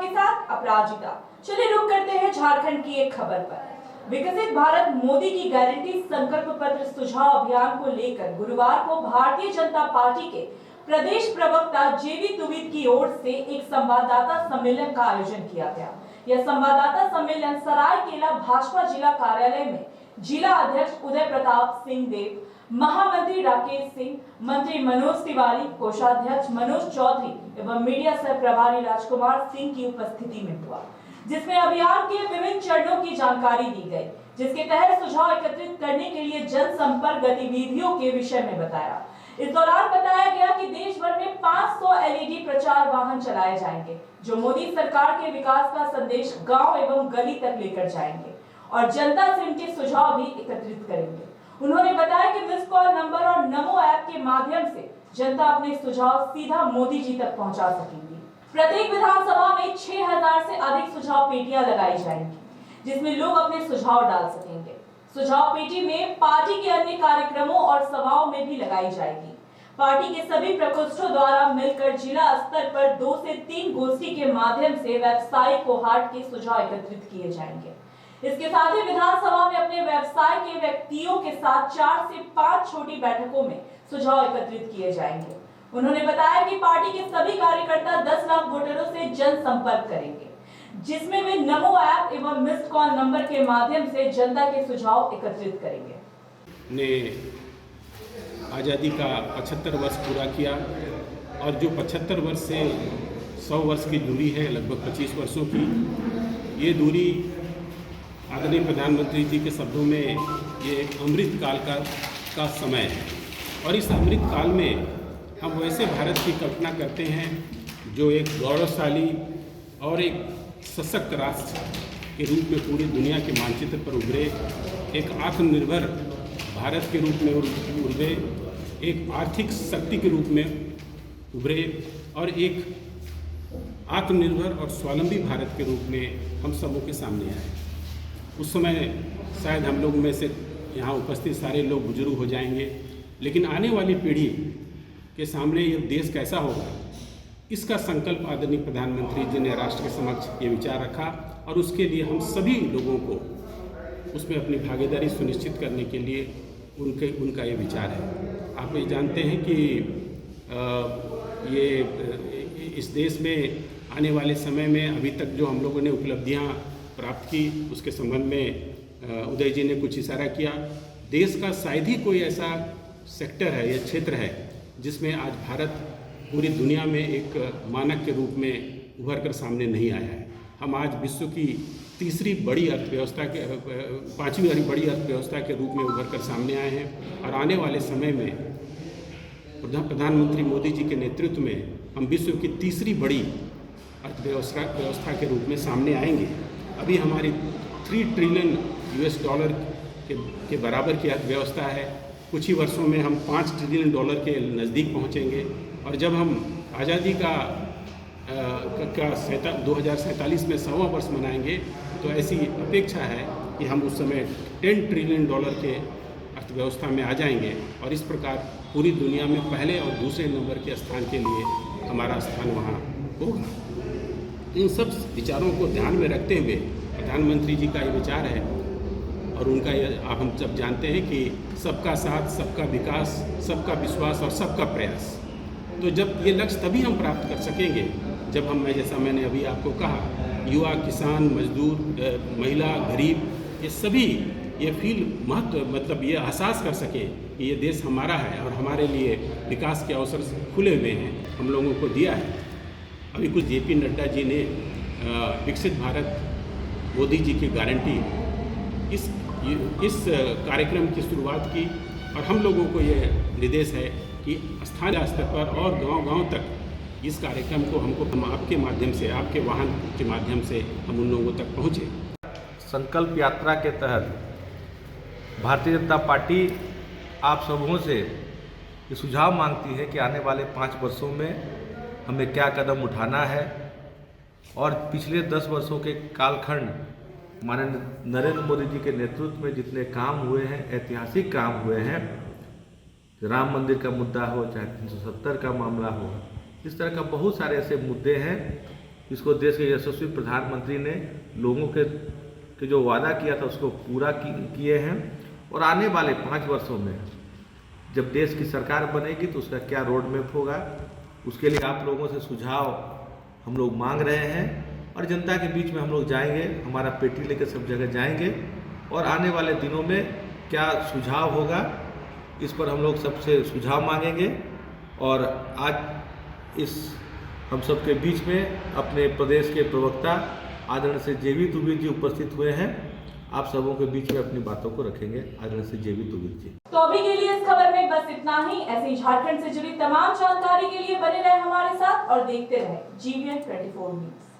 आपके साथ अपराजिता। चलिए रुक करते हैं झारखंड की एक खबर पर। विकसित भारत मोदी की गारंटी संकल्प पत्र सुझाव अभियान को लेकर गुरुवार को भारतीय जनता पार्टी के प्रदेश प्रवक्ता जेवी तुविद की ओर से एक संवाददाता सम्मेलन का आयोजन किया गया। यह संवाददाता सम्मेलन सरायकेला भाजपा जिला कार्यालय में जिला अध्यक्ष उदय प्रताप सिंह देव, महामंत्री राकेश सिंह, मंत्री मनोज तिवारी, कोषाध्यक्ष मनोज चौधरी एवं मीडिया सह प्रभारी राजकुमार सिंह की उपस्थिति में हुआ, जिसमें अभियान के विभिन्न चरणों की जानकारी दी गई, जिसके तहत सुझाव एकत्रित करने के लिए जनसंपर्क गतिविधियों के विषय में बताया। इस दौरान बताया गया कि देश भर में 500 एलईडी प्रचार वाहन चलाए जाएंगे, जो मोदी सरकार के विकास का संदेश गांव एवं गली तक लेकर जाएंगे और जनता से उनके सुझाव भी एकत्रित करेंगे। उन्होंने बताया कि मिस कॉल नंबर और नमो ऐप के माध्यम से जनता अपने सुझाव सीधा मोदी जी तक पहुंचा सकेंगी। प्रत्येक विधानसभा में 6000 से अधिक सुझाव पेटियां लगाई जाएंगी, जिसमें लोग अपने सुझाव डाल सकेंगे। सुझाव पेटी में पार्टी के अन्य कार्यक्रमों और सभाओं में भी लगाई जाएगी। पार्टी के सभी प्रकोष्ठों द्वारा मिलकर जिला स्तर पर 2 से 3 गोष्ठी के माध्यम से व्यवसायी कोहार्ट के सुझाव एकत्रित किए जाएंगे। इसके साथ ही विधानसभा में अपने व्यवसाय के व्यक्तियों के साथ 4 से 5 छोटी बैठकों में सुझाव एकत्रित किए जाएंगे। उन्होंने बताया कि पार्टी के सभी कार्यकर्ता 10 लाख वोटरों से जनसंपर्क करेंगे, जिसमें वे नमो ऐप एवं मिस्ड कॉल नंबर के माध्यम से जनता के सुझाव एकत्रित करेंगे। ने आज़ादी का 75 वर्ष पूरा किया और जो 75 वर्ष से 100 वर्ष की दूरी है, लगभग 25 वर्षों की, ये दूरी आदरणीय प्रधानमंत्री जी के शब्दों में ये अमृत काल का समय है और इस अमृत काल में हम वैसे भारत की कल्पना करते हैं जो एक गौरवशाली और एक सशक्त राष्ट्र के रूप में पूरी दुनिया के मानचित्र पर उभरे, एक आत्मनिर्भर भारत के रूप में उभरे, एक आर्थिक शक्ति के रूप में उभरे और एक आत्मनिर्भर और स्वावलंबी भारत के रूप में हम सबों के सामने आए। उस समय शायद हम लोग में से यहाँ उपस्थित सारे लोग बुजुर्ग हो जाएंगे, लेकिन आने वाली पीढ़ी के सामने ये देश कैसा होगा, इसका संकल्प आदरणीय प्रधानमंत्री जी ने राष्ट्र के समक्ष ये विचार रखा और उसके लिए हम सभी लोगों को उसमें अपनी भागीदारी सुनिश्चित करने के लिए उनका ये विचार है। आप ये जानते हैं कि ये इस देश में आने वाले समय में अभी तक जो हम लोगों ने उपलब्धियां प्राप्त की, उसके संबंध में उदय जी ने कुछ इशारा किया। देश का शायद ही कोई ऐसा सेक्टर है या क्षेत्र है जिसमें आज भारत पूरी दुनिया में एक मानक के रूप में उभर कर सामने नहीं आया है। हम आज विश्व की तीसरी बड़ी अर्थव्यवस्था के 5वीं बड़ी अर्थव्यवस्था के रूप में उभर कर सामने आए हैं और आने वाले समय में प्रधानमंत्री मोदी जी के नेतृत्व में हम विश्व की तीसरी बड़ी अर्थव्यवस्था के रूप में सामने आएंगे। अभी हमारी 3 ट्रिलियन US डॉलर के बराबर की अर्थव्यवस्था है। कुछ ही वर्षों में हम 5 ट्रिलियन डॉलर के नज़दीक पहुंचेंगे और जब हम आज़ादी का 2047 में 100वां वर्ष मनाएंगे तो ऐसी अपेक्षा है कि हम उस समय 10 ट्रिलियन डॉलर के अर्थव्यवस्था में आ जाएंगे और इस प्रकार पूरी दुनिया में पहले और दूसरे नंबर के स्थान के लिए हमारा स्थान वहाँ होगा। इन सब विचारों को ध्यान में रखते हुए प्रधानमंत्री जी का ये विचार है और उनका ये आप हम सब जानते हैं कि सबका साथ, सबका विकास, सबका विश्वास और सबका प्रयास। तो जब ये लक्ष्य तभी हम प्राप्त कर सकेंगे जब जैसा मैंने अभी आपको कहा, युवा, किसान, मजदूर, महिला, गरीब, ये सभी ये मतलब ये एहसास कर सके कि ये देश हमारा है और हमारे लिए विकास के अवसर खुले हुए हैं, हम लोगों को दिया है। अभी कुछ JP नड्डा जी ने विकसित भारत मोदी जी की गारंटी इस कार्यक्रम की शुरुआत की और हम लोगों को ये निर्देश है कि स्थानीय स्तर पर और गांव-गांव तक इस कार्यक्रम को हम आपके माध्यम से, आपके वाहन के माध्यम से हम उन लोगों तक पहुँचे। संकल्प यात्रा के तहत भारतीय जनता पार्टी आप सबों से ये सुझाव मांगती है कि आने वाले 5 वर्षों में हमें क्या कदम उठाना है और पिछले 10 वर्षों के कालखंड माननीय नरेंद्र मोदी जी के नेतृत्व में जितने काम हुए हैं, ऐतिहासिक काम हुए हैं, राम मंदिर का मुद्दा हो चाहे 370 का मामला हो, इस तरह का बहुत सारे ऐसे मुद्दे हैं इसको देश के यशस्वी प्रधानमंत्री ने लोगों के जो वादा किया था उसको पूरा किए हैं। और आने वाले 5 वर्षों में जब देश की सरकार बनेगी तो उसका क्या रोड मैप होगा, उसके लिए आप लोगों से सुझाव हम लोग मांग रहे हैं और जनता के बीच में हम लोग जाएंगे, हमारा पेटी लेकर सब जगह जाएंगे और आने वाले दिनों में क्या सुझाव होगा इस पर हम लोग सबसे सुझाव मांगेंगे। और आज इस हम सब के बीच में अपने प्रदेश के प्रवक्ता आदरणीय श्री जेवी तुबिल जी उपस्थित हुए हैं। आप सबों के बीच में अपनी बातों को रखेंगे आदरणीय श्री जेवी तुबिल जी। तो अभी के लिए इस खबर में बस इतना ही। ऐसी झारखंड से जुड़ी तमाम जानकारी के लिए बने रहे हमारे साथ और देखते रहे GVN 24 न्यूज।